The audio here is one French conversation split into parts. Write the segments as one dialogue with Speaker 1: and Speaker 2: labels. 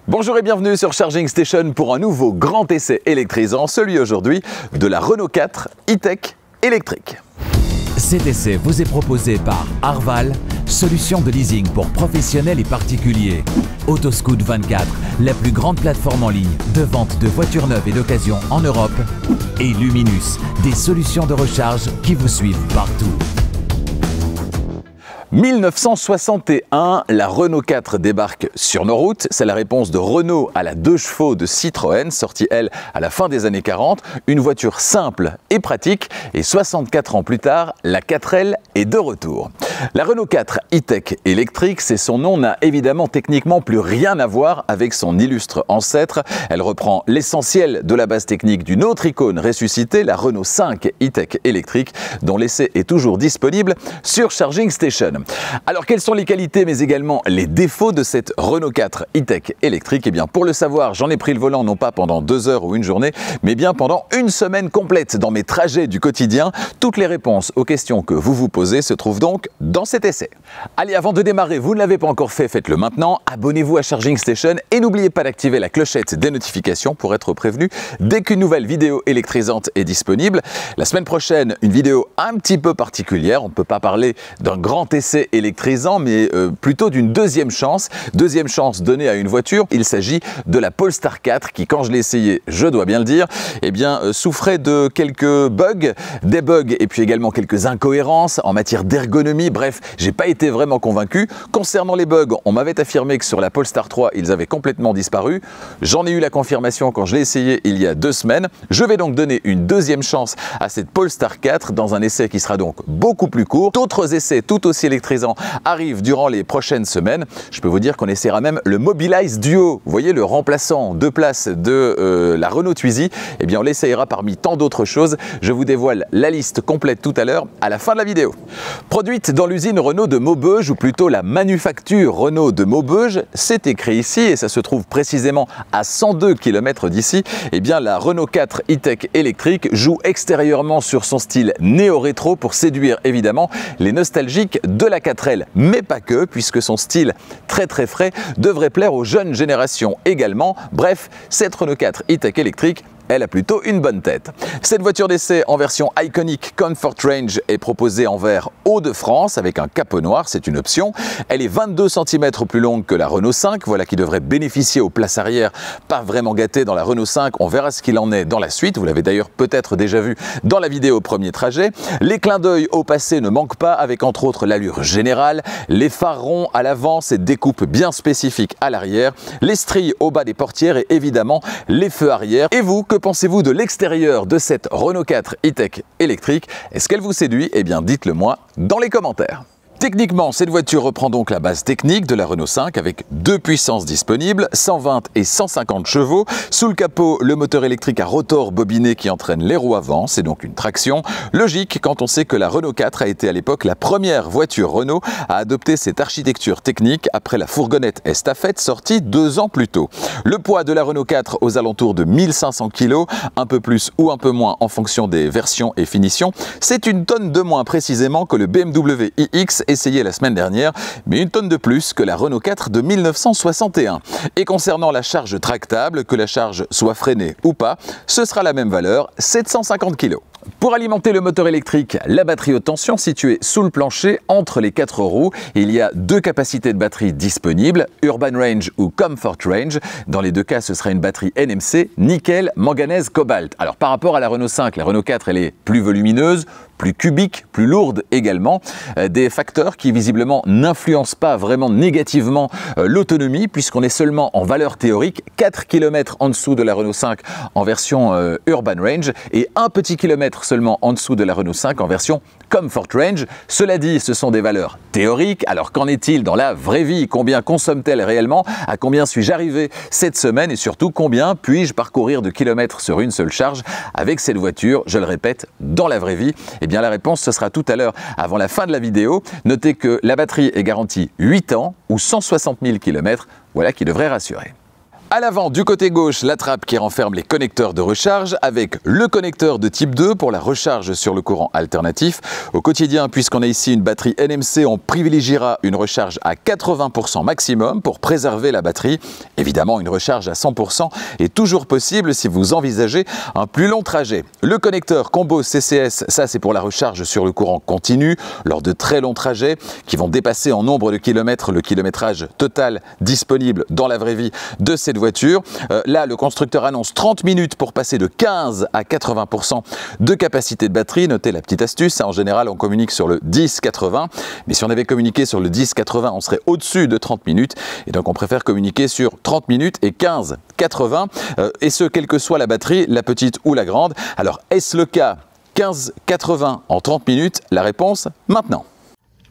Speaker 1: Bonjour et bienvenue sur Charging Station pour un nouveau grand essai électrisant, celui aujourd'hui de la Renault 4 e-Tech électrique.
Speaker 2: Cet essai vous est proposé par Arval, solution de leasing pour professionnels et particuliers. Autoscout24, la plus grande plateforme en ligne de vente de voitures neuves et d'occasion en Europe. Et Luminus, des solutions de recharge qui vous suivent partout.
Speaker 1: 1961, la Renault 4 débarque sur nos routes. C'est la réponse de Renault à la 2 chevaux de Citroën, sortie elle à la fin des années 40. Une voiture simple et pratique. Et 64 ans plus tard, la 4L est de retour. La Renault 4 e-Tech électrique, c'est son nom, n'a évidemment techniquement plus rien à voir avec son illustre ancêtre. Elle reprend l'essentiel de la base technique d'une autre icône ressuscitée, la Renault 5 e-Tech électrique, dont l'essai est toujours disponible sur Charging Station. Alors quelles sont les qualités mais également les défauts de cette Renault 4 e-Tech électrique? Eh bien pour le savoir, j'en ai pris le volant non pas pendant 2 heures ou une journée, mais bien pendant une semaine complète dans mes trajets du quotidien. Toutes les réponses aux questions que vous vous posez se trouvent donc dans cet essai. Allez, avant de démarrer, vous ne l'avez pas encore fait, faites-le maintenant. Abonnez-vous à Charging Station et n'oubliez pas d'activer la clochette des notifications pour être prévenu dès qu'une nouvelle vidéo électrisante est disponible. La semaine prochaine, une vidéo un petit peu particulière. On ne peut pas parler d'un grand essai électrisant, mais plutôt d'une deuxième chance donnée à une voiture. Il s'agit de la Polestar 4 qui, quand je l'ai essayé, je dois bien le dire, eh bien, souffrait de quelques bugs, des bugs et puis également quelques incohérences en matière d'ergonomie. Bref, j'ai pas été vraiment convaincu. Concernant les bugs, on m'avait affirmé que sur la Polestar 3, ils avaient complètement disparu. J'en ai eu la confirmation quand je l'ai essayé il y a 2 semaines. Je vais donc donner une deuxième chance à cette Polestar 4 dans un essai qui sera donc beaucoup plus court. D'autres essais tout aussi électrisants arrive durant les prochaines semaines. Je peux vous dire qu'on essaiera même le Mobilize Duo. Vous voyez, le remplaçant 2 places de la Renault Twizy. Eh bien, on l'essayera parmi tant d'autres choses. Je vous dévoile la liste complète tout à l'heure, à la fin de la vidéo. Produite dans l'usine Renault de Maubeuge, ou plutôt la manufacture Renault de Maubeuge, c'est écrit ici, et ça se trouve précisément à 102 km d'ici. Eh bien, la Renault 4 e-Tech électrique joue extérieurement sur son style néo-rétro pour séduire évidemment les nostalgiques de la 4L, mais pas que, puisque son style très frais devrait plaire aux jeunes générations également. Bref, cette Renault 4 e-Tech électrique, elle a plutôt une bonne tête. Cette voiture d'essai en version Iconic Comfort Range est proposée en vert Hauts-de-France avec un capot noir, c'est une option. Elle est 22 cm plus longue que la Renault 5, voilà qui devrait bénéficier aux places arrière, pas vraiment gâtées dans la Renault 5. On verra ce qu'il en est dans la suite, vous l'avez d'ailleurs peut-être déjà vu dans la vidéo premier trajet. Les clins d'œil au passé ne manquent pas, avec entre autres l'allure générale, les phares ronds à l'avant, ces découpes bien spécifiques à l'arrière, les stries au bas des portières et évidemment les feux arrière. Et vous, que pensez-vous de l'extérieur de cette Renault 4 e-Tech électrique? Est-ce qu'elle vous séduit? Eh bien, dites-le moi dans les commentaires. Techniquement, cette voiture reprend donc la base technique de la Renault 5 avec 2 puissances disponibles, 120 et 150 chevaux. Sous le capot, le moteur électrique à rotor bobiné qui entraîne les roues avant, c'est donc une traction. Logique quand on sait que la Renault 4 a été à l'époque la première voiture Renault à adopter cette architecture technique après la fourgonnette Estafette sortie 2 ans plus tôt. Le poids de la Renault 4 aux alentours de 1500 kg, un peu plus ou un peu moins en fonction des versions et finitions. C'est une tonne de moins précisément que le BMW iX essayé la semaine dernière, mais une tonne de plus que la Renault 4 de 1961. Et concernant la charge tractable, que la charge soit freinée ou pas, ce sera la même valeur, 750 kg. Pour alimenter le moteur électrique, la batterie haute tension située sous le plancher entre les 4 roues. Il y a 2 capacités de batterie disponibles, Urban Range ou Comfort Range. Dans les 2 cas, ce sera une batterie NMC, nickel, manganèse, cobalt. Alors par rapport à la Renault 5, la Renault 4 elle est plus volumineuse, plus cubique, plus lourde également. Des facteurs qui visiblement n'influencent pas vraiment négativement l'autonomie, puisqu'on est seulement en valeur théorique 4 km en dessous de la Renault 5 en version Urban Range et 1 petit kilomètre seulement en dessous de la Renault 5 en version Comfort Range. Cela dit, ce sont des valeurs théoriques. Alors qu'en est-il dans la vraie vie? Combien consomme-t-elle réellement? À combien suis-je arrivé cette semaine? Et surtout, combien puis-je parcourir de kilomètres sur une seule charge avec cette voiture? Je le répète, dans la vraie vie, eh bien la réponse ce sera tout à l'heure avant la fin de la vidéo. Notez que la batterie est garantie 8 ans ou 160 000 km. Voilà qui devrait rassurer. À l'avant, du côté gauche, la trappe qui renferme les connecteurs de recharge avec le connecteur de type 2 pour la recharge sur le courant alternatif. Au quotidien, puisqu'on a ici une batterie NMC, on privilégiera une recharge à 80% maximum pour préserver la batterie. Évidemment, une recharge à 100% est toujours possible si vous envisagez un plus long trajet. Le connecteur combo CCS, ça c'est pour la recharge sur le courant continu lors de très longs trajets qui vont dépasser en nombre de kilomètres le kilométrage total disponible dans la vraie vie de cette voiture. Là, le constructeur annonce 30 minutes pour passer de 15 à 80% de capacité de batterie. Notez la petite astuce, en général on communique sur le 10-80, mais si on avait communiqué sur le 10-80, on serait au-dessus de 30 minutes, et donc on préfère communiquer sur 30 minutes et 15-80, et ce, quelle que soit la batterie, la petite ou la grande. Alors, est-ce le cas 15-80 en 30 minutes? La réponse, maintenant.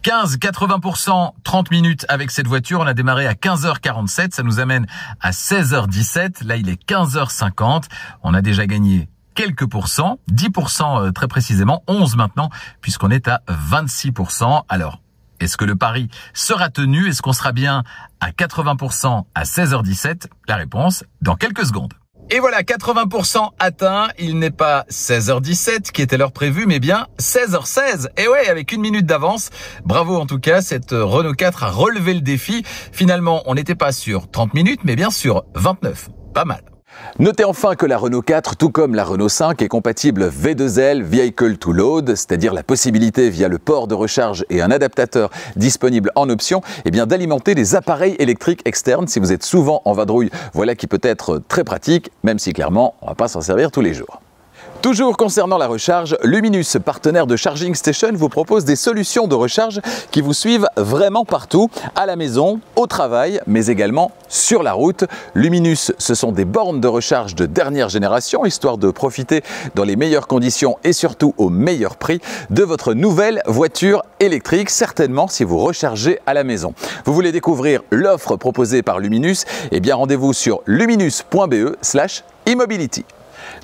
Speaker 1: 15-80%, 30 minutes avec cette voiture. On a démarré à 15h47, ça nous amène à 16h17. Là, il est 15h50. On a déjà gagné quelques pourcents, 10% très précisément, 11 maintenant, puisqu'on est à 26%. Alors, est-ce que le pari sera tenu? Est-ce qu'on sera bien à 80% à 16h17? La réponse, dans quelques secondes. Et voilà, 80% atteint. Il n'est pas 16h17 qui était l'heure prévue, mais bien 16h16. Et ouais, avec une minute d'avance. Bravo en tout cas, cette Renault 4 a relevé le défi. Finalement, on n'était pas sur 30 minutes, mais bien sur 29. Pas mal. Notez enfin que la Renault 4, tout comme la Renault 5, est compatible V2L, Vehicle to Load, c'est-à-dire la possibilité via le port de recharge et un adaptateur disponible en option, d'alimenter des appareils électriques externes si vous êtes souvent en vadrouille. Voilà qui peut être très pratique, même si clairement on ne va pas s'en servir tous les jours. Toujours concernant la recharge, Luminus, partenaire de Charging Station, vous propose des solutions de recharge qui vous suivent vraiment partout, à la maison, au travail, mais également sur la route. Luminus, ce sont des bornes de recharge de dernière génération, histoire de profiter dans les meilleures conditions et surtout au meilleur prix de votre nouvelle voiture électrique, certainement si vous rechargez à la maison. Vous voulez découvrir l'offre proposée par Luminus? Rendez-vous sur luminus.be/e-mobility.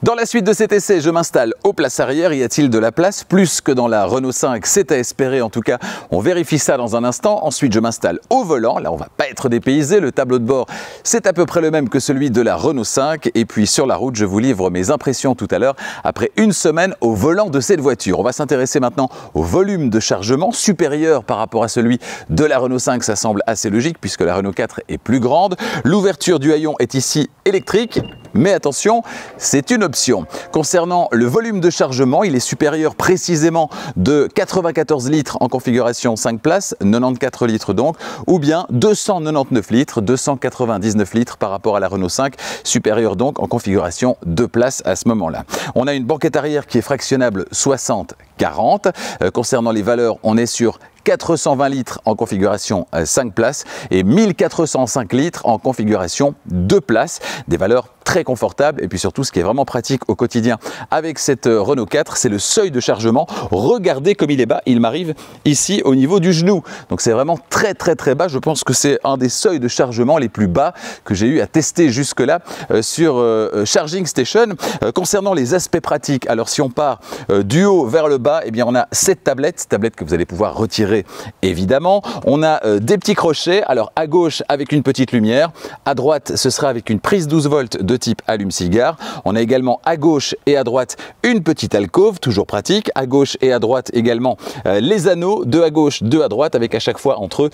Speaker 1: Dans la suite de cet essai, je m'installe aux places arrière. Y a-t-il de la place? Plus que dans la Renault 5, c'est à espérer en tout cas. On vérifie ça dans un instant. Ensuite, je m'installe au volant. Là, on ne va pas être dépaysé. Le tableau de bord, c'est à peu près le même que celui de la Renault 5. Et puis sur la route, je vous livre mes impressions tout à l'heure après une semaine au volant de cette voiture. On va s'intéresser maintenant au volume de chargement supérieur par rapport à celui de la Renault 5. Ça semble assez logique puisque la Renault 4 est plus grande. L'ouverture du haillon est ici électrique. Mais attention, c'est une option. Concernant le volume de chargement, il est supérieur précisément de 94 litres en configuration 5 places, 94 litres donc, ou bien 299 litres, 299 litres par rapport à la Renault 5, supérieur donc en configuration 2 places à ce moment-là. On a une banquette arrière qui est fractionnable 60-40. Concernant les valeurs, on est sur 420 litres en configuration 5 places et 1405 litres en configuration 2 places. Des valeurs très confortables et puis surtout ce qui est vraiment pratique au quotidien avec cette Renault 4, c'est le seuil de chargement. Regardez comme il est bas, il m'arrive ici au niveau du genou. Donc c'est vraiment très bas. Je pense que c'est un des seuils de chargement les plus bas que j'ai eu à tester jusque-là sur Charging Station. Concernant les aspects pratiques, alors si on part du haut vers le bas, on a cette tablette que vous allez pouvoir retirer évidemment. On a des petits crochets, alors à gauche avec une petite lumière, à droite ce sera avec une prise 12 volts de type allume-cigare. On a également à gauche et à droite une petite alcôve, toujours pratique. À gauche et à droite également les anneaux, deux à gauche, deux à droite, avec à chaque fois entre eux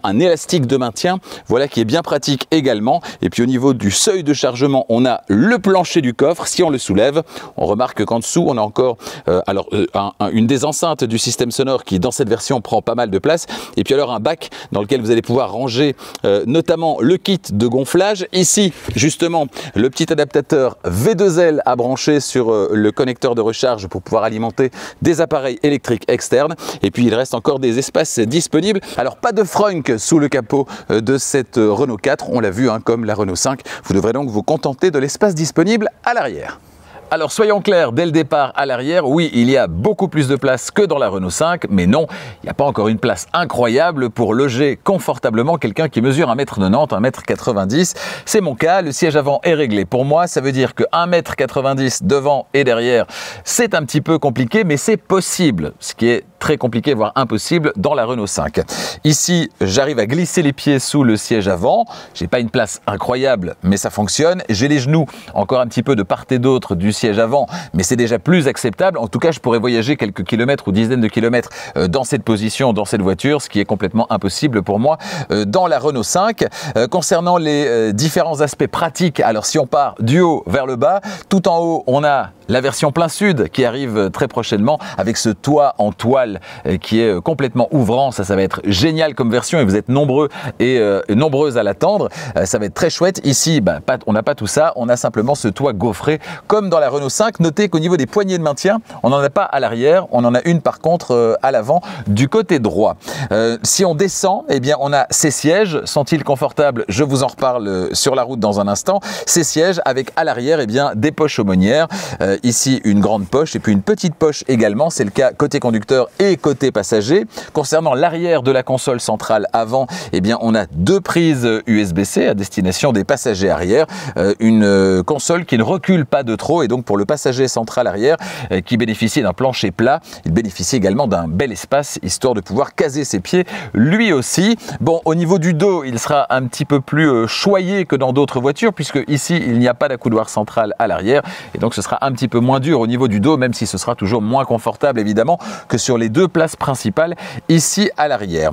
Speaker 1: un élastique de maintien, voilà qui est bien pratique également. Et puis au niveau du seuil de chargement, on a le plancher du coffre. Si on le soulève, on remarque qu'en dessous on a encore une des enceintes du système sonore qui dans cette version prend pas mal de place, et puis alors un bac dans lequel vous allez pouvoir ranger notamment le kit de gonflage. Ici justement le petit adaptateur V2L à brancher sur le connecteur de recharge pour pouvoir alimenter des appareils électriques externes, et puis il reste encore des espaces disponibles. Alors pas de frunk sous le capot de cette Renault 4, on l'a vu comme la Renault 5, vous devrez donc vous contenter de l'espace disponible à l'arrière. Alors soyons clairs, dès le départ à l'arrière, oui, il y a beaucoup plus de place que dans la Renault 5, mais non, il n'y a pas encore une place incroyable pour loger confortablement quelqu'un qui mesure 1m90, 1m90. C'est mon cas, le siège avant est réglé. Pour moi, ça veut dire que 1m90 devant et derrière, c'est un petit peu compliqué, mais c'est possible, ce qui est très compliqué, voire impossible dans la Renault 5. Ici, j'arrive à glisser les pieds sous le siège avant. J'ai pas une place incroyable, mais ça fonctionne. J'ai les genoux encore un petit peu de part et d'autre du siège avant, mais c'est déjà plus acceptable. En tout cas, je pourrais voyager quelques kilomètres ou dizaines de kilomètres dans cette position, dans cette voiture, ce qui est complètement impossible pour moi dans la Renault 5. Concernant les différents aspects pratiques, alors si on part du haut vers le bas, tout en haut, on a la version plein sud qui arrive très prochainement avec ce toit en toile qui est complètement ouvrant. Ça va être génial comme version et vous êtes nombreux et nombreuses à l'attendre. Ça va être très chouette. Ici, on n'a pas tout ça. On a simplement ce toit gaufré comme dans la Renault 5. Notez qu'au niveau des poignées de maintien, on n'en a pas à l'arrière. On en a une par contre à l'avant du côté droit. Si on descend, eh bien, on a ces sièges. Sont-ils confortables? Je vous en reparle sur la route dans un instant. Ces sièges avec à l'arrière eh bien, des poches aumônières. Ici, une grande poche et puis une petite poche également. C'est le cas côté conducteur et côté passager. Concernant l'arrière de la console centrale avant, eh bien, on a deux prises USB-C à destination des passagers arrière. Une console qui ne recule pas de trop et donc pour le passager central arrière qui bénéficie d'un plancher plat, il bénéficie également d'un bel espace histoire de pouvoir caser ses pieds lui aussi. Bon, au niveau du dos, il sera un petit peu plus choyé que dans d'autres voitures puisque ici, il n'y a pas d'accoudoir central à l'arrière et donc ce sera un petit peu moins dur au niveau du dos, même si ce sera toujours moins confortable évidemment que sur les deux places principales ici à l'arrière.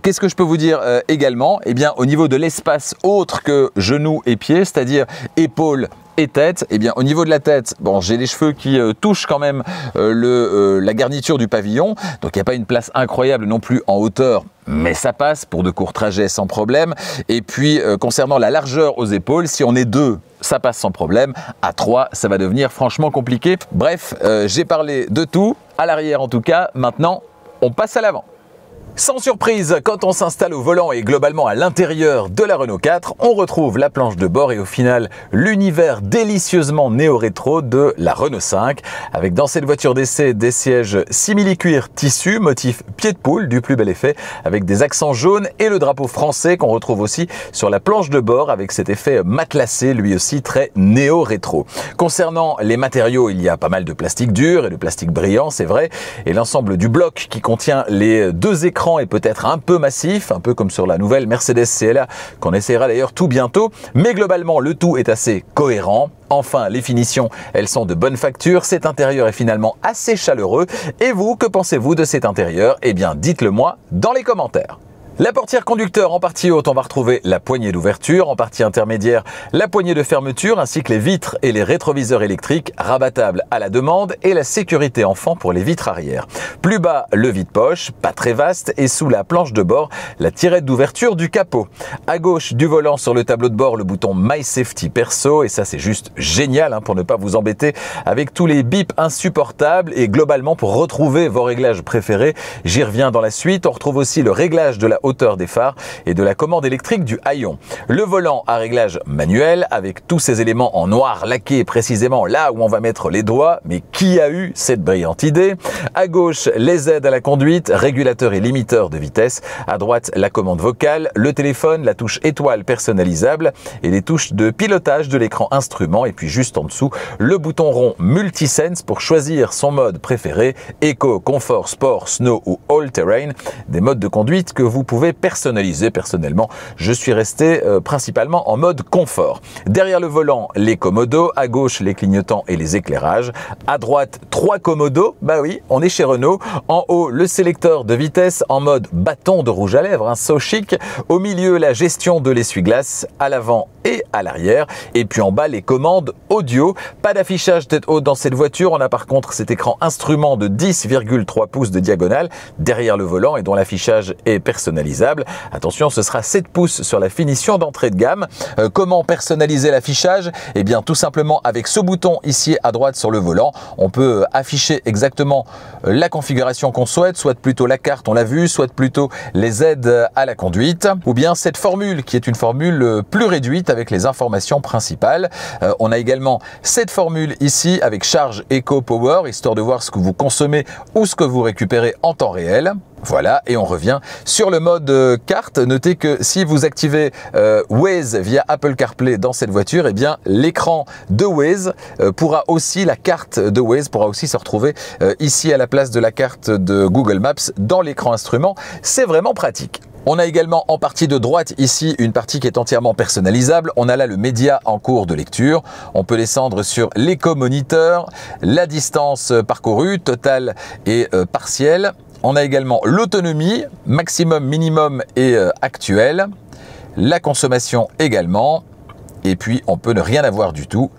Speaker 1: Qu'est-ce que je peux vous dire également? Eh bien, au niveau de l'espace autre que genoux et pieds, c'est-à-dire épaules et tête, eh bien au niveau de la tête, bon, j'ai les cheveux qui touchent quand même la garniture du pavillon, donc il n'y a pas une place incroyable non plus en hauteur, mais ça passe pour de courts trajets sans problème. Et puis concernant la largeur aux épaules, si on est deux, ça passe sans problème. À 3, ça va devenir franchement compliqué. Bref, j'ai parlé de tout, à l'arrière en tout cas. Maintenant, on passe à l'avant. Sans surprise, quand on s'installe au volant et globalement à l'intérieur de la Renault 4, on retrouve la planche de bord et au final l'univers délicieusement néo-rétro de la Renault 5 avec dans cette voiture d'essai des sièges simili-cuir tissu, motif pied de poule du plus bel effet avec des accents jaunes et le drapeau français qu'on retrouve aussi sur la planche de bord avec cet effet matelassé lui aussi très néo-rétro. Concernant les matériaux, il y a pas mal de plastique dur et de plastique brillant, c'est vrai, et l'ensemble du bloc qui contient les deux écrans est peut-être un peu massif, un peu comme sur la nouvelle Mercedes CLA qu'on essaiera d'ailleurs tout bientôt, mais globalement le tout est assez cohérent. Enfin, les finitions, elles sont de bonne facture, cet intérieur est finalement assez chaleureux. Et vous, que pensez-vous de cet intérieur? Eh bien, dites-le moi dans les commentaires. La portière conducteur en partie haute, on va retrouver la poignée d'ouverture, en partie intermédiaire, la poignée de fermeture, ainsi que les vitres et les rétroviseurs électriques rabattables à la demande et la sécurité enfant pour les vitres arrière. Plus bas, le vide-poche, pas très vaste, et sous la planche de bord, la tirette d'ouverture du capot. À gauche du volant sur le tableau de bord, le bouton My Safety Perso, et ça c'est juste génial pour ne pas vous embêter avec tous les bips insupportables et globalement pour retrouver vos réglages préférés. J'y reviens dans la suite. On retrouve aussi le réglage de la hauteur des phares et de la commande électrique du haillon. Le volant à réglage manuel avec tous ces éléments en noir laqué précisément là où on va mettre les doigts, mais qui a eu cette brillante idée? À gauche, les aides à la conduite, régulateur et limiteur de vitesse. À droite, la commande vocale, le téléphone, la touche étoile personnalisable et les touches de pilotage de l'écran instrument. Et puis juste en dessous, le bouton rond Multisense pour choisir son mode préféré, Eco, Confort, Sport, Snow ou All Terrain, des modes de conduite que vous pouvez personnaliser. Personnellement, je suis resté principalement en mode confort. Derrière le volant, les commodos, à gauche les clignotants et les éclairages, à droite 3 commodos, bah oui, on est chez Renault. En haut, le sélecteur de vitesse en mode bâton de rouge à lèvres, so chic. Au milieu, la gestion de l'essuie-glace à l'avant et à l'arrière. Et puis en bas, les commandes audio. Pas d'affichage tête haute dans cette voiture. On a par contre cet écran instrument de 10,3 pouces de diagonale derrière le volant et dont l'affichage est personnalisable. Attention, ce sera 7 pouces sur la finition d'entrée de gamme. Comment personnaliser l'affichage? Eh bien, tout simplement avec ce bouton ici à droite sur le volant, on peut afficher exactement la configuration qu'on souhaite, soit plutôt la carte, on l'a vu, soit plutôt les aides à la conduite, ou bien cette formule qui est une formule plus réduite avec les informations principales. On a également cette formule ici avec charge Eco Power, histoire de voir ce que vous consommez ou ce que vous récupérez en temps réel. Voilà, et on revient sur le mode carte. Notez que si vous activez Waze via Apple CarPlay dans cette voiture, eh bien l'écran de Waze pourra aussi, la carte de Waze pourra aussi se retrouver ici à la place de la carte de Google Maps dans l'écran instrument. C'est vraiment pratique. On a également en partie de droite ici une partie qui est entièrement personnalisable. On a là le média en cours de lecture. On peut descendre sur l'éco-moniteur, la distance parcourue, totale et partielle. On a également l'autonomie, maximum, minimum et actuelle. La consommation également. Et puis on peut ne rien avoir du tout.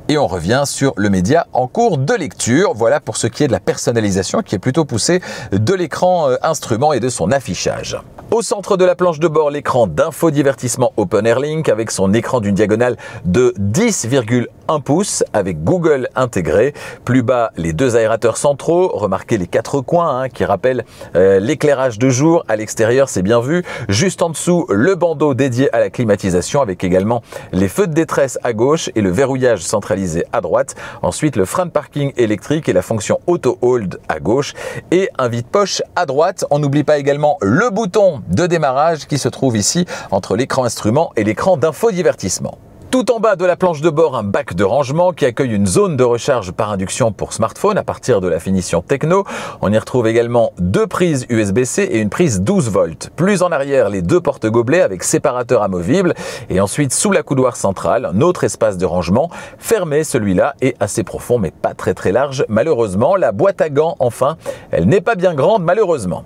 Speaker 1: Et on revient sur le média en cours de lecture. Voilà pour ce qui est de la personnalisation qui est plutôt poussée de l'écran instrument et de son affichage. Au centre de la planche de bord, l'écran d'infodivertissement Open Air Link avec son écran d'une diagonale de 10,1 pouces avec Google intégré. Plus bas, les deux aérateurs centraux. Remarquez les quatre coins qui rappellent l'éclairage de jour. À l'extérieur, c'est bien vu. Juste en dessous, le bandeau dédié à la climatisation avec également les feux de détresse à gauche et le verrouillage centralisé à droite. Ensuite, le frein de parking électrique et la fonction Auto Hold à gauche et un vide-poche à droite. On n'oublie pas également le bouton de démarrage qui se trouve ici entre l'écran instrument et l'écran d'infodivertissement. Tout en bas de la planche de bord, un bac de rangement qui accueille une zone de recharge par induction pour smartphone à partir de la finition Techno. On y retrouve également deux prises USB-C et une prise 12 volts. Plus en arrière, les deux porte-gobelets avec séparateur amovible. Et ensuite, sous la coudoir centrale, un autre espace de rangement. Fermé, celui-là est assez profond mais pas très large. Malheureusement, la boîte à gants, enfin, elle n'est pas bien grande malheureusement.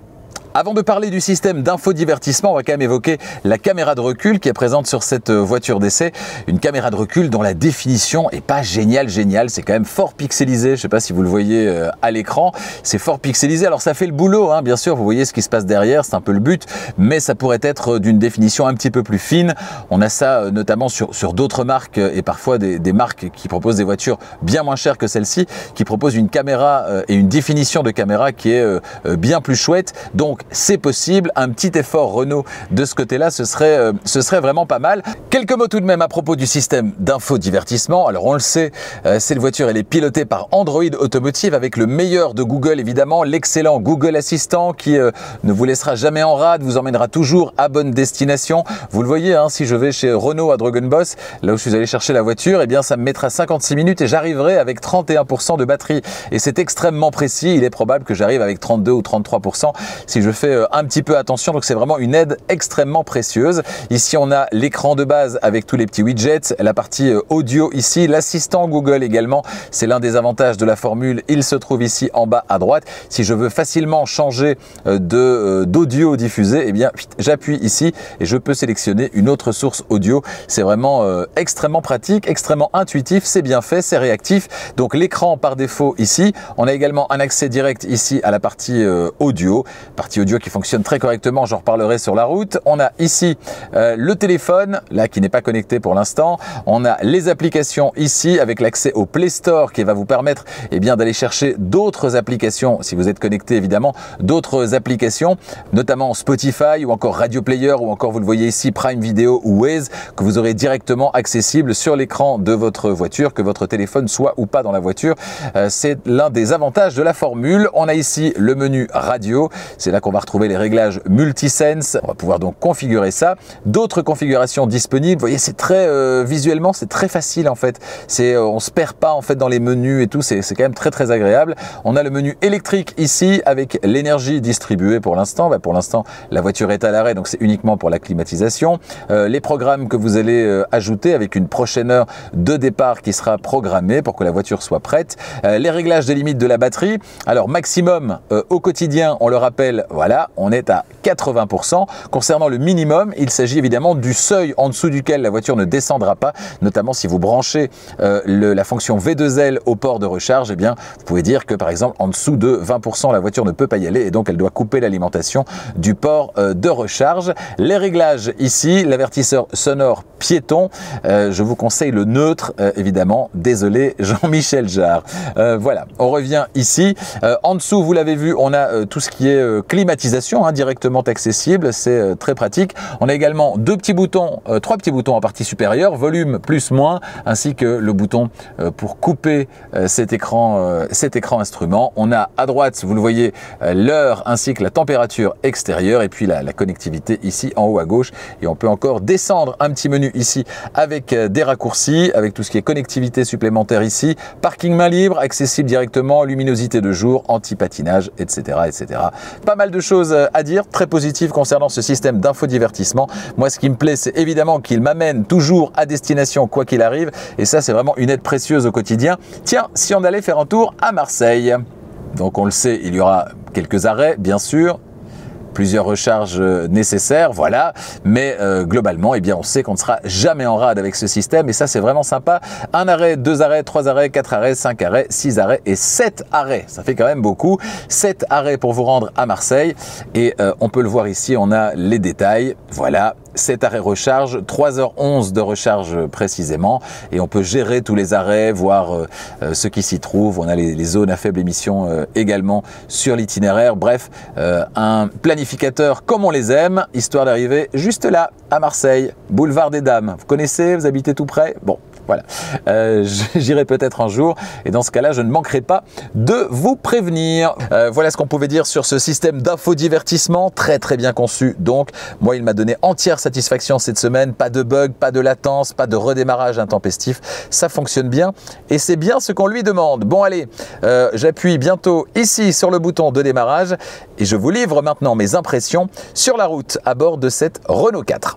Speaker 1: Avant de parler du système d'infodivertissement, on va quand même évoquer la caméra de recul qui est présente sur cette voiture d'essai. Une caméra de recul dont la définition est pas géniale. C'est quand même fort pixelisé. Je ne sais pas si vous le voyez à l'écran. C'est fort pixelisé. Alors ça fait le boulot, bien sûr. Vous voyez ce qui se passe derrière. C'est un peu le but. Mais ça pourrait être d'une définition un petit peu plus fine. On a ça notamment sur d'autres marques et parfois des marques qui proposent des voitures bien moins chères que celle-ci, qui proposent une caméra et une définition de caméra qui est bien plus chouette. Donc c'est possible, un petit effort Renault de ce côté-là, ce serait vraiment pas mal. Quelques mots tout de même à propos du système d'infodivertissement. Alors on le sait, cette voiture elle est pilotée par Android Automotive avec le meilleur de Google évidemment, l'excellent Google Assistant qui ne vous laissera jamais en rade, vous emmènera toujours à bonne destination. Vous le voyez, si je vais chez Renault à Drogenbos, là où je suis allé chercher la voiture, eh bien ça me mettra 56 minutes et j'arriverai avec 31% de batterie. Et c'est extrêmement précis, il est probable que j'arrive avec 32 ou 33% si je fais un petit peu attention, donc c'est vraiment une aide extrêmement précieuse. Ici on a l'écran de base avec tous les petits widgets, la partie audio ici, l'assistant Google également, c'est l'un des avantages de la formule, il se trouve ici en bas à droite. Si je veux facilement changer d'audio diffusé, eh bien j'appuie ici et je peux sélectionner une autre source audio. C'est vraiment extrêmement pratique, extrêmement intuitif, c'est bien fait, c'est réactif. Donc l'écran par défaut ici, on a également un accès direct ici à la partie audio qui fonctionne très correctement, j'en reparlerai sur la route. On a ici le téléphone, là qui n'est pas connecté pour l'instant. On a les applications ici avec l'accès au Play Store qui va vous permettre d'aller chercher d'autres applications, si vous êtes connecté évidemment, d'autres applications, notamment Spotify ou encore Radio Player ou encore vous le voyez ici Prime Video ou Waze que vous aurez directement accessible sur l'écran de votre voiture, que votre téléphone soit ou pas dans la voiture. C'est l'un des avantages de la formule. On a ici le menu radio, c'est là qu'on va retrouver les réglages multisense. On va pouvoir donc configurer ça. D'autres configurations disponibles. Vous voyez, c'est très visuellement, c'est très facile en fait. On se perd pas en fait dans les menus et tout. C'est quand même très agréable. On a le menu électrique ici avec l'énergie distribuée pour l'instant. Pour l'instant, la voiture est à l'arrêt, donc c'est uniquement pour la climatisation. Les programmes que vous allez ajouter avec une prochaine heure de départ qui sera programmée pour que la voiture soit prête. Les réglages des limites de la batterie. Alors maximum au quotidien, on le rappelle, voilà, on est à 80%. Concernant le minimum, il s'agit évidemment du seuil en dessous duquel la voiture ne descendra pas, notamment si vous branchez la fonction V2L au port de recharge, eh bien, vous pouvez dire que par exemple en dessous de 20%, la voiture ne peut pas y aller et donc elle doit couper l'alimentation du port de recharge. Les réglages ici, l'avertisseur sonore piéton, je vous conseille le neutre, évidemment, désolé Jean-Michel Jarre. Voilà, on revient ici. En dessous, vous l'avez vu, on a tout ce qui est clim climatisation directement accessible, c'est très pratique. On a également trois petits boutons en partie supérieure, volume plus moins, ainsi que le bouton pour couper cet écran instrument. On a à droite, vous le voyez, l'heure ainsi que la température extérieure et puis la connectivité ici en haut à gauche. Et on peut encore descendre un petit menu ici avec des raccourcis, avec tout ce qui est connectivité supplémentaire ici, parking main libre, accessible directement, luminosité de jour, anti-patinage, etc., etc. Pas mal de choses à dire, très positives concernant ce système d'infodivertissement. Moi, ce qui me plaît, c'est évidemment qu'il m'amène toujours à destination quoi qu'il arrive. Et ça, c'est vraiment une aide précieuse au quotidien. Tiens, si on allait faire un tour à Marseille. Donc on le sait, il y aura quelques arrêts, bien sûr. Plusieurs recharges nécessaires, voilà, mais globalement, eh bien, on sait qu'on ne sera jamais en rade avec ce système et ça, c'est vraiment sympa. 1 arrêt, 2 arrêts, 3 arrêts, 4 arrêts, 5 arrêts, 6 arrêts et 7 arrêts. Ça fait quand même beaucoup. 7 arrêts pour vous rendre à Marseille et on peut le voir ici, on a les détails, voilà. 7 arrêts recharge, 3h11 de recharge précisément et on peut gérer tous les arrêts, voir ce qui s'y trouve. On a les zones à faible émission également sur l'itinéraire. Bref, un planificateur comme on les aime, histoire d'arriver juste là à Marseille, boulevard des Dames. Vous connaissez, vous habitez tout près? Bon, voilà, j'irai peut-être un jour et dans ce cas-là, je ne manquerai pas de vous prévenir. Voilà ce qu'on pouvait dire sur ce système d'infodivertissement, très très bien conçu. Donc, moi, il m'a donné entière satisfaction cette semaine, pas de bug, pas de latence, pas de redémarrage intempestif, ça fonctionne bien et c'est bien ce qu'on lui demande. Bon allez, j'appuie bientôt ici sur le bouton de démarrage et je vous livre maintenant mes impressions sur la route à bord de cette Renault 4.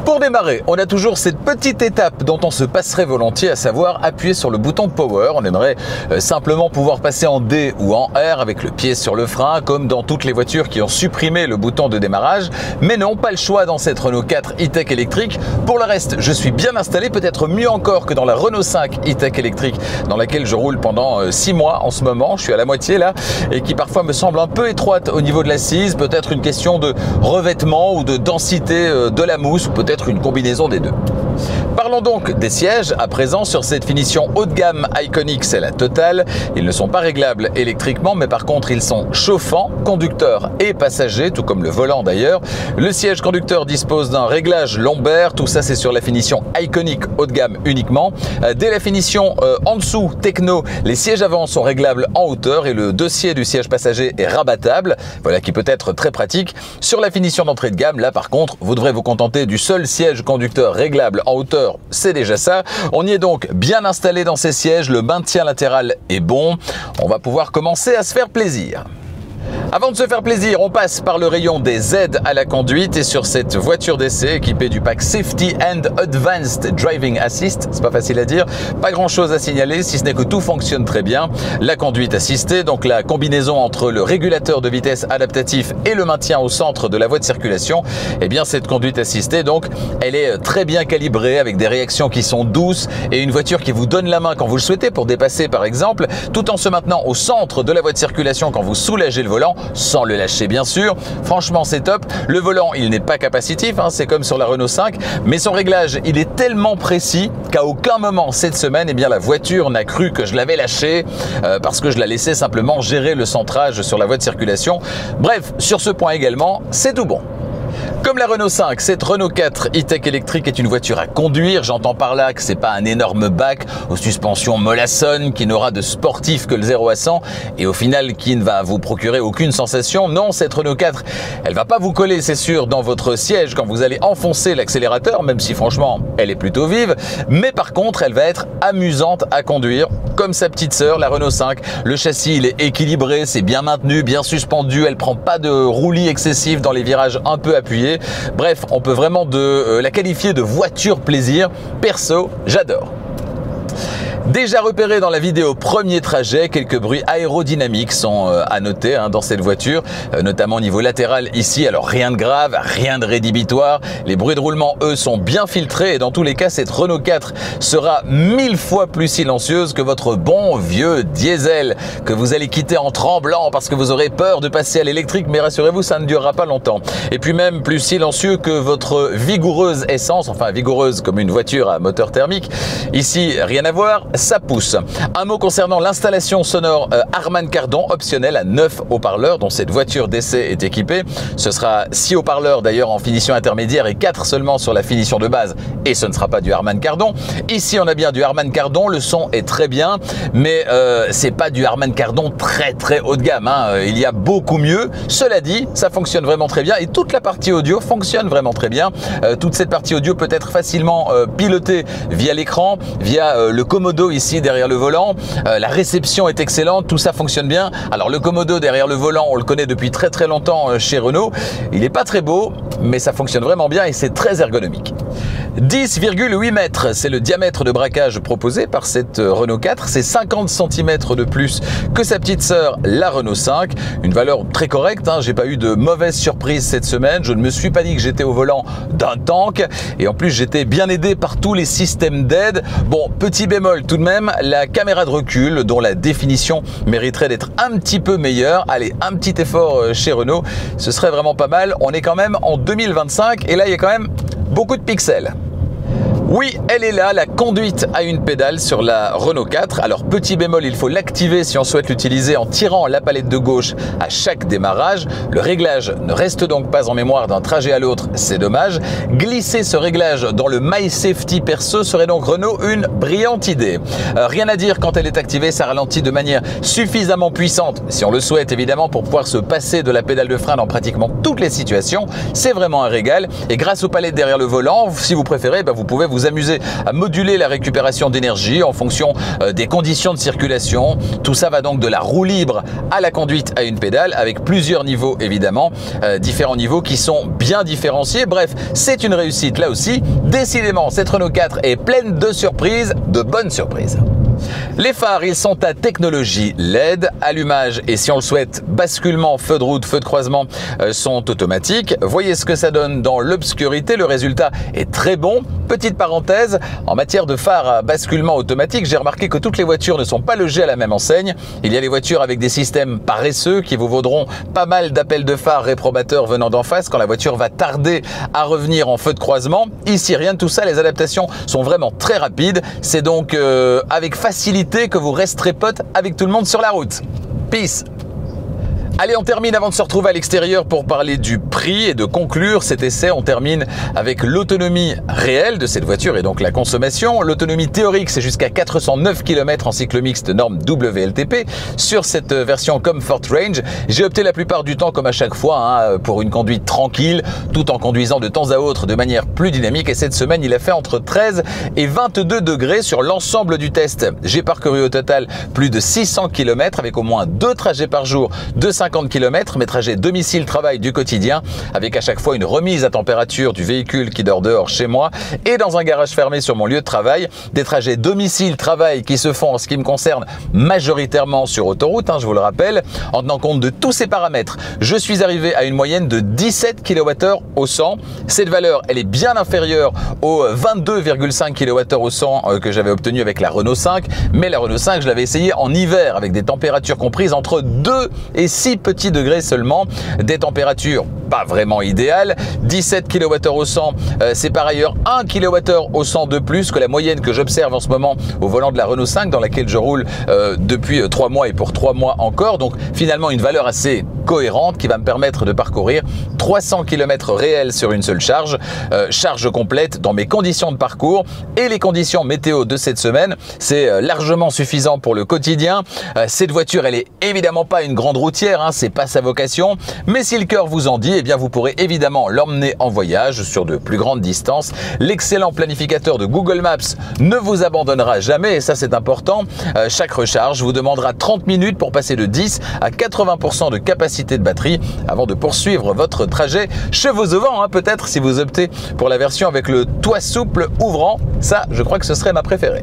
Speaker 1: Pour démarrer, on a toujours cette petite étape dont on se passerait volontiers, à savoir appuyer sur le bouton Power. On aimerait simplement pouvoir passer en D ou en R avec le pied sur le frein, comme dans toutes les voitures qui ont supprimé le bouton de démarrage. Mais non, pas le choix dans cette Renault 4 e-tech électrique. Pour le reste, je suis bien installé, peut-être mieux encore que dans la Renault 5 e-tech électrique, dans laquelle je roule pendant 6 mois en ce moment. Je suis à la moitié là, et qui parfois me semble un peu étroite au niveau de l'assise. Peut-être une question de revêtement ou de densité de la mousse, ou peut-être une combinaison des deux. Parlons donc des sièges à présent sur cette finition haut de gamme Iconic, c'est la totale. Ils ne sont pas réglables électriquement, mais par contre ils sont chauffants, conducteurs et passagers, tout comme le volant d'ailleurs. Le siège conducteur dispose d'un réglage lombaire, tout ça c'est sur la finition Iconic haut de gamme uniquement. Dès la finition en dessous Techno, les sièges avant sont réglables en hauteur et le dossier du siège passager est rabattable, voilà qui peut être très pratique. Sur la finition d'entrée de gamme, là par contre, vous devrez vous contenter du seul siège conducteur réglable en hauteur, c'est déjà ça. On y est donc bien installé dans ces sièges, le maintien latéral est bon. On va pouvoir commencer à se faire plaisir. Avant de se faire plaisir, on passe par le rayon des aides à la conduite et sur cette voiture d'essai équipée du pack Safety and Advanced Driving Assist, c'est pas facile à dire, pas grand chose à signaler si ce n'est que tout fonctionne très bien. La conduite assistée, donc la combinaison entre le régulateur de vitesse adaptatif et le maintien au centre de la voie de circulation, eh bien cette conduite assistée donc, elle est très bien calibrée avec des réactions qui sont douces et une voiture qui vous donne la main quand vous le souhaitez pour dépasser par exemple, tout en se maintenant au centre de la voie de circulation quand vous soulagez le volant, sans le lâcher bien sûr. Franchement c'est top. Le volant il n'est pas capacitif, c'est comme sur la Renault 5, mais son réglage il est tellement précis qu'à aucun moment cette semaine, eh bien la voiture n'a cru que je l'avais lâché parce que je la laissais simplement gérer le centrage sur la voie de circulation. Bref, sur ce point également, c'est tout bon. Comme la Renault 5, cette Renault 4 e-tech électrique est une voiture à conduire. J'entends par là que c'est pas un énorme bac aux suspensions mollassonnes qui n'aura de sportif que le 0 à 100 et au final qui ne va vous procurer aucune sensation. Non, cette Renault 4, elle va pas vous coller, c'est sûr, dans votre siège quand vous allez enfoncer l'accélérateur, même si franchement, elle est plutôt vive. Mais par contre, elle va être amusante à conduire, comme sa petite sœur, la Renault 5. Le châssis, il est équilibré, c'est bien maintenu, bien suspendu. Elle prend pas de roulis excessif dans les virages un peu appuyés. Bref, on peut vraiment la qualifier de voiture plaisir. Perso, j'adore. Déjà repéré dans la vidéo premier trajet, quelques bruits aérodynamiques sont à noter dans cette voiture, notamment au niveau latéral ici. Alors rien de grave, rien de rédhibitoire. Les bruits de roulement, eux, sont bien filtrés et dans tous les cas, cette Renault 4 sera 1000 fois plus silencieuse que votre bon vieux diesel que vous allez quitter en tremblant parce que vous aurez peur de passer à l'électrique, mais rassurez-vous, ça ne durera pas longtemps. Et puis même plus silencieux que votre vigoureuse essence, enfin vigoureuse comme une voiture à moteur thermique. Ici, rien à voir. ça pousse. Un mot concernant l'installation sonore Harman Kardon, optionnelle à 9 haut-parleurs dont cette voiture d'essai est équipée. Ce sera 6 haut-parleurs d'ailleurs en finition intermédiaire et 4 seulement sur la finition de base, et ce ne sera pas du Harman Kardon. Ici on a bien du Harman Kardon, le son est très bien, mais c'est pas du Harman Kardon très haut de gamme, hein. Il y a beaucoup mieux. Cela dit, ça fonctionne vraiment très bien et toute la partie audio fonctionne vraiment très bien. Toute cette partie audio peut être facilement pilotée via l'écran, via le Commodo ici derrière le volant. La réception est excellente, tout ça fonctionne bien. Alors le Commodo derrière le volant, on le connaît depuis très longtemps chez Renault. Il n'est pas très beau, mais ça fonctionne vraiment bien et c'est très ergonomique. 10,8 mètres, c'est le diamètre de braquage proposé par cette Renault 4. C'est 50 cm de plus que sa petite sœur, la Renault 5. Une valeur très correcte, hein. J'ai pas eu de mauvaise surprise cette semaine. Je ne me suis pas dit que j'étais au volant d'un tank. Et en plus, j'étais bien aidé par tous les systèmes d'aide. Bon, petit bémol tout de même, la caméra de recul, dont la définition mériterait d'être un petit peu meilleure. Allez, un petit effort chez Renault, ce serait vraiment pas mal. On est quand même en 2025 et là, il y a quand même beaucoup de pixels. Oui, elle est là, la conduite à une pédale sur la Renault 4. Alors petit bémol, il faut l'activer si on souhaite l'utiliser en tirant la palette de gauche à chaque démarrage. Le réglage ne reste donc pas en mémoire d'un trajet à l'autre, c'est dommage. Glisser ce réglage dans le My Safety perso serait donc Renault une brillante idée. Rien à dire quand elle est activée, ça ralentit de manière suffisamment puissante, si on le souhaite évidemment, pour pouvoir se passer de la pédale de frein dans pratiquement toutes les situations. C'est vraiment un régal et grâce aux palettes derrière le volant, si vous préférez, vous pouvez vous amuser à moduler la récupération d'énergie en fonction des conditions de circulation. Tout ça va donc de la roue libre à la conduite à une pédale avec plusieurs niveaux évidemment, différents niveaux qui sont bien différenciés. Bref, c'est une réussite là aussi. Décidément, cette Renault 4 est pleine de surprises, de bonnes surprises. Les phares, ils sont à technologie LED, allumage et si on le souhaite, basculement, feu de route, feu de croisement sont automatiques. Voyez ce que ça donne dans l'obscurité, le résultat est très bon. Petite parenthèse, en matière de phares à basculement automatique, j'ai remarqué que toutes les voitures ne sont pas logées à la même enseigne. Il y a les voitures avec des systèmes paresseux qui vous vaudront pas mal d'appels de phares réprobateurs venant d'en face quand la voiture va tarder à revenir en feu de croisement. Ici, rien de tout ça, les adaptations sont vraiment très rapides. C'est donc avec facilité que vous resterez potes avec tout le monde sur la route. Peace! Allez, on termine avant de se retrouver à l'extérieur pour parler du prix et de conclure cet essai. On termine avec l'autonomie réelle de cette voiture et donc la consommation. L'autonomie théorique, c'est jusqu'à 409 km en cycle mixte norme WLTP. Sur cette version Comfort Range, j'ai opté la plupart du temps, comme à chaque fois, pour une conduite tranquille, tout en conduisant de temps à autre de manière plus dynamique. Et cette semaine, il a fait entre 13 et 22 degrés sur l'ensemble du test. J'ai parcouru au total plus de 600 km avec au moins 2 trajets par jour de 50 km, mes trajets domicile-travail du quotidien, avec à chaque fois une remise à température du véhicule qui dort dehors chez moi et dans un garage fermé sur mon lieu de travail. Des trajets domicile-travail qui se font en ce qui me concerne majoritairement sur autoroute, je vous le rappelle. En tenant compte de tous ces paramètres, je suis arrivé à une moyenne de 17 kWh au 100. Cette valeur, elle est bien inférieure aux 22,5 kWh au 100 que j'avais obtenu avec la Renault 5, mais la Renault 5, je l'avais essayé en hiver avec des températures comprises entre 2 et 6 petits degrés seulement, des températures pas vraiment idéales. 17 kWh au 100, c'est par ailleurs 1 kWh au 100 de plus que la moyenne que j'observe en ce moment au volant de la Renault 5 dans laquelle je roule depuis 3 mois et pour 3 mois encore. Donc finalement une valeur assez cohérente qui va me permettre de parcourir 300 km réels sur une seule charge, charge complète dans mes conditions de parcours et les conditions météo de cette semaine. C'est largement suffisant pour le quotidien. Cette voiture, elle est évidemment pas une grande routière, c'est pas sa vocation, mais si le cœur vous en dit, eh bien vous pourrez évidemment l'emmener en voyage sur de plus grandes distances. L'excellent planificateur de Google Maps ne vous abandonnera jamais et ça c'est important. Chaque recharge vous demandera 30 minutes pour passer de 10 à 80% de capacité de batterie avant de poursuivre votre trajet chevaux au vent, peut-être si vous optez pour la version avec le toit souple ouvrant. Ça, je crois que ce serait ma préférée.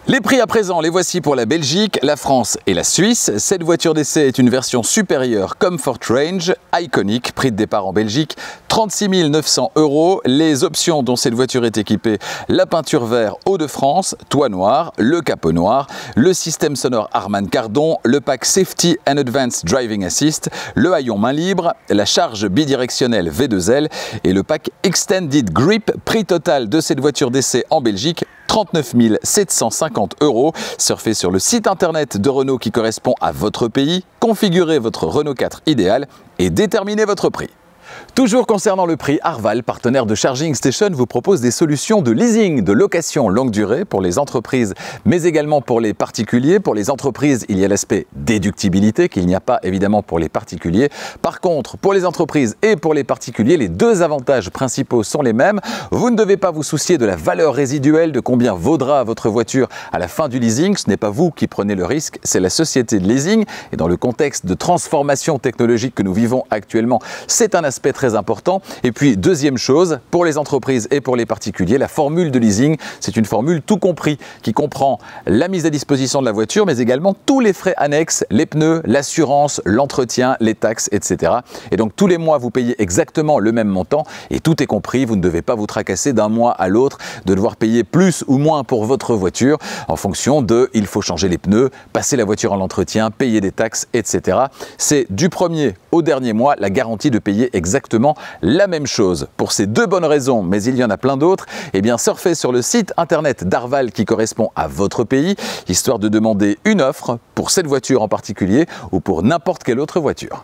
Speaker 1: Les prix à présent, les voici pour la Belgique, la France et la Suisse. Cette voiture d'essai est une version supérieure Comfort Range, Iconic, prix de départ en Belgique, 36 900 €. Les options dont cette voiture est équipée, la peinture vert Hauts-de-France, toit noir, le capot noir, le système sonore Harman Kardon, le pack Safety and Advanced Driving Assist, le haillon main libre, la charge bidirectionnelle V2L et le pack Extended Grip. Prix total de cette voiture d'essai en Belgique, 39 750 €. Surfez sur le site internet de Renault qui correspond à votre pays, configurez votre Renault 4 idéal et déterminez votre prix. Toujours concernant le prix, Arval, partenaire de Charging Station, vous propose des solutions de leasing, de location longue durée pour les entreprises, mais également pour les particuliers. Pour les entreprises, il y a l'aspect déductibilité qu'il n'y a pas évidemment pour les particuliers. Par contre, pour les entreprises et pour les particuliers, les deux avantages principaux sont les mêmes. Vous ne devez pas vous soucier de la valeur résiduelle, de combien vaudra votre voiture à la fin du leasing. Ce n'est pas vous qui prenez le risque, c'est la société de leasing. Et dans le contexte de transformation technologique que nous vivons actuellement, c'est un aspect très important. Et puis, deuxième chose, pour les entreprises et pour les particuliers, la formule de leasing, c'est une formule tout compris qui comprend la mise à disposition de la voiture, mais également tous les frais annexes, les pneus, l'assurance, l'entretien, les taxes, etc. Et donc, tous les mois, vous payez exactement le même montant et tout est compris. Vous ne devez pas vous tracasser d'un mois à l'autre de devoir payer plus ou moins pour votre voiture en fonction de il faut changer les pneus, passer la voiture en entretien, payer des taxes, etc. C'est du premier au dernier mois la garantie de payer exactement la même chose. Pour ces deux bonnes raisons, mais il y en a plein d'autres, eh bien surfez sur le site internet d'Arval qui correspond à votre pays, histoire de demander une offre pour cette voiture en particulier ou pour n'importe quelle autre voiture.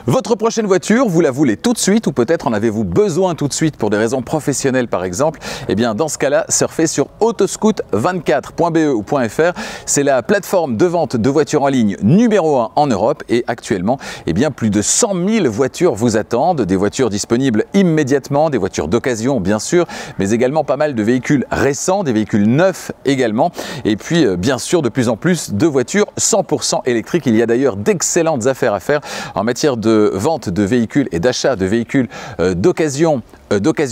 Speaker 1: Votre prochaine voiture, vous la voulez tout de suite ou peut-être en avez-vous besoin tout de suite pour des raisons professionnelles par exemple? Eh bien dans ce cas-là, surfez sur autoscoot24.be ou .fr. C'est la plateforme de vente de voitures en ligne numéro 1 en Europe et actuellement, eh bien plus de 100 000 voitures vous attendent. Des voitures disponibles immédiatement, des voitures d'occasion bien sûr, mais également pas mal de véhicules récents, des véhicules neufs également. Et puis bien sûr de plus en plus de voitures 100% électriques. Il y a d'ailleurs d'excellentes affaires à faire en matière de vente de véhicules et d'achat de véhicules d'occasion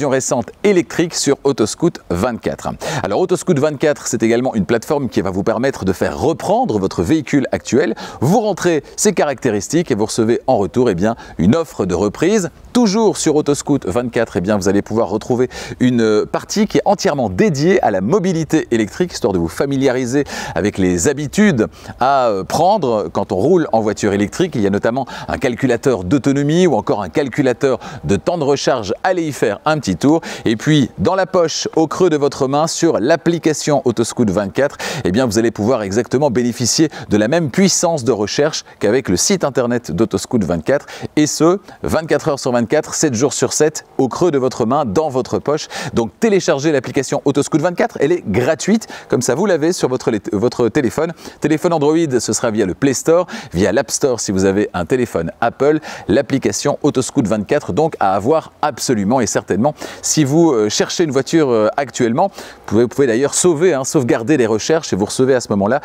Speaker 1: récente électrique sur Autoscoot24. Alors Autoscoot24, c'est également une plateforme qui va vous permettre de faire reprendre votre véhicule actuel. Vous rentrez ses caractéristiques et vous recevez en retour une offre de reprise. Toujours sur Autoscoot24, vous allez pouvoir retrouver une partie qui est entièrement dédiée à la mobilité électrique, histoire de vous familiariser avec les habitudes à prendre quand on roule en voiture électrique. Il y a notamment un calculateur d'autonomie ou encore un calculateur de temps de recharge. Allez y faire un petit tour. Et puis, dans la poche, au creux de votre main, sur l'application Autoscoot24, vous allez pouvoir exactement bénéficier de la même puissance de recherche qu'avec le site internet d'Autoscoot24. Et ce, 24 heures sur 24, 7 jours sur 7, au creux de votre main, dans votre poche. Donc, téléchargez l'application Autoscoot24. Elle est gratuite. Comme ça, vous l'avez sur votre téléphone. Téléphone Android, ce sera via le Play Store, via l'App Store si vous avez un téléphone Apple. L'application Autoscoot24, donc, à avoir absolument et certainement. Si vous cherchez une voiture actuellement, vous pouvez d'ailleurs sauvegarder les recherches et vous recevez à ce moment-là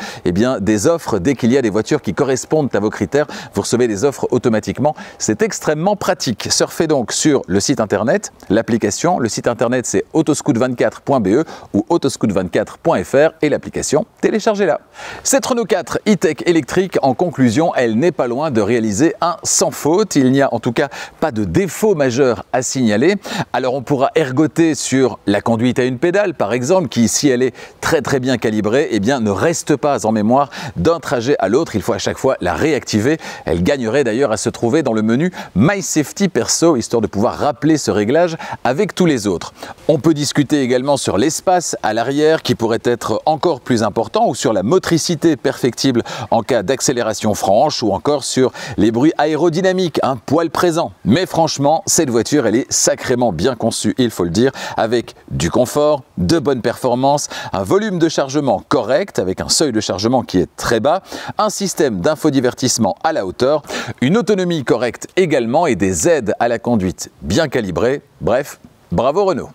Speaker 1: des offres. Dès qu'il y a des voitures qui correspondent à vos critères, vous recevez des offres automatiquement. C'est extrêmement pratique. Surfez donc sur le site internet, l'application. Le site internet, c'est autoscoot24.be ou autoscoot24.fr et l'application, téléchargez-la. Cette Renault 4 e-tech électrique, en conclusion, elle n'est pas loin de réaliser un sans faute. Il n'y a en tout cas pas de défaut majeur à signaler. Alors on pourra ergoter sur la conduite à une pédale par exemple, qui si elle est très bien calibrée, ne reste pas en mémoire d'un trajet à l'autre. Il faut à chaque fois la réactiver. Elle gagnerait d'ailleurs à se trouver dans le menu My Safety Perso, histoire de pouvoir rappeler ce réglage avec tous les autres. On peut discuter également sur l'espace à l'arrière qui pourrait être encore plus important, ou sur la motricité perfectible en cas d'accélération franche, ou encore sur les bruits aérodynamiques, un poil présent. Mais franchement, cette voiture, elle est sacrément bien conçue, il faut le dire, avec du confort, de bonnes performances, un volume de chargement correct avec un seuil de chargement qui est très bas, un système d'infodivertissement à la hauteur, une autonomie correcte également et des aides à la conduite bien calibrées. Bref, bravo Renault!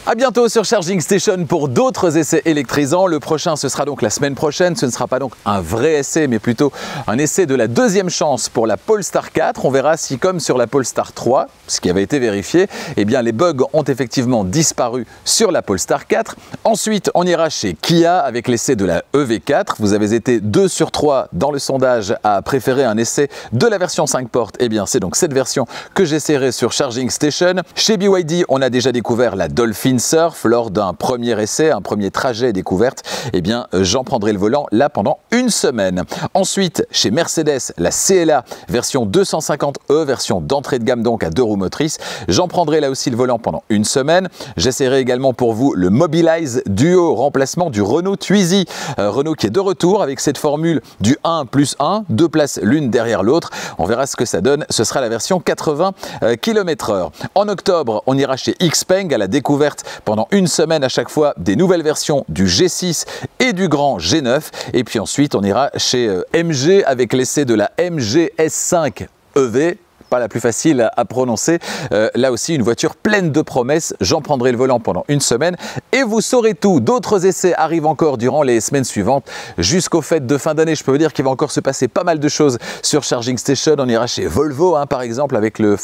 Speaker 1: A bientôt sur Charging Station pour d'autres essais électrisants. Le prochain, ce sera donc la semaine prochaine. Ce ne sera pas donc un vrai essai, mais plutôt un essai de la deuxième chance pour la Polestar 4. On verra si, comme sur la Polestar 3, ce qui avait été vérifié, les bugs ont effectivement disparu sur la Polestar 4. Ensuite, on ira chez Kia avec l'essai de la EV4. Vous avez été 2 sur 3 dans le sondage à préférer un essai de la version 5 portes. C'est donc cette version que j'essaierai sur Charging Station. Chez BYD, on a déjà découvert la Dolphin windsurf lors d'un premier essai, un premier trajet découverte, eh bien j'en prendrai le volant là pendant une semaine. Ensuite, chez Mercedes, la CLA version 250e, version d'entrée de gamme donc à 2 roues motrices, j'en prendrai là aussi le volant pendant une semaine. J'essaierai également pour vous le Mobilize Duo, remplacement du Renault Twizy. Renault qui est de retour avec cette formule du 1+1, 2 places l'une derrière l'autre. On verra ce que ça donne, ce sera la version 80 km/h. En octobre, on ira chez Xpeng à la découverte pendant une semaine à chaque fois des nouvelles versions du G6 et du grand G9. Et puis ensuite, on ira chez MG avec l'essai de la MG S5 EV. Pas la plus facile à prononcer. Là aussi, une voiture pleine de promesses. J'en prendrai le volant pendant une semaine et vous saurez tout. D'autres essais arrivent encore durant les semaines suivantes. Jusqu'aux fêtes de fin d'année, je peux vous dire qu'il va encore se passer pas mal de choses sur Charging Station. On ira chez Volvo, par exemple, avec la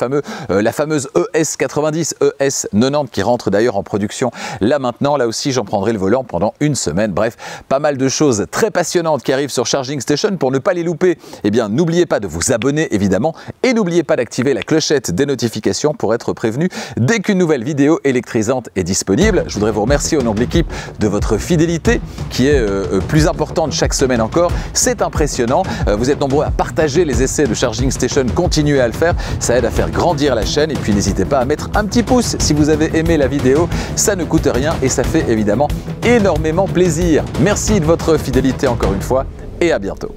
Speaker 1: fameuse ES90, ES90 qui rentre d'ailleurs en production là maintenant. Là aussi, j'en prendrai le volant pendant une semaine. Bref, pas mal de choses très passionnantes qui arrivent sur Charging Station. Pour ne pas les louper, eh bien, n'oubliez pas de vous abonner évidemment et n'oubliez pas d'activer la clochette des notifications pour être prévenu dès qu'une nouvelle vidéo électrisante est disponible. Je voudrais vous remercier au nom de l'équipe de votre fidélité qui est plus importante chaque semaine encore. C'est impressionnant. Vous êtes nombreux à partager les essais de Charging Station. Continuez à le faire. Ça aide à faire grandir la chaîne. Et puis n'hésitez pas à mettre un petit pouce si vous avez aimé la vidéo. Ça ne coûte rien et ça fait évidemment énormément plaisir. Merci de votre fidélité encore une fois et à bientôt.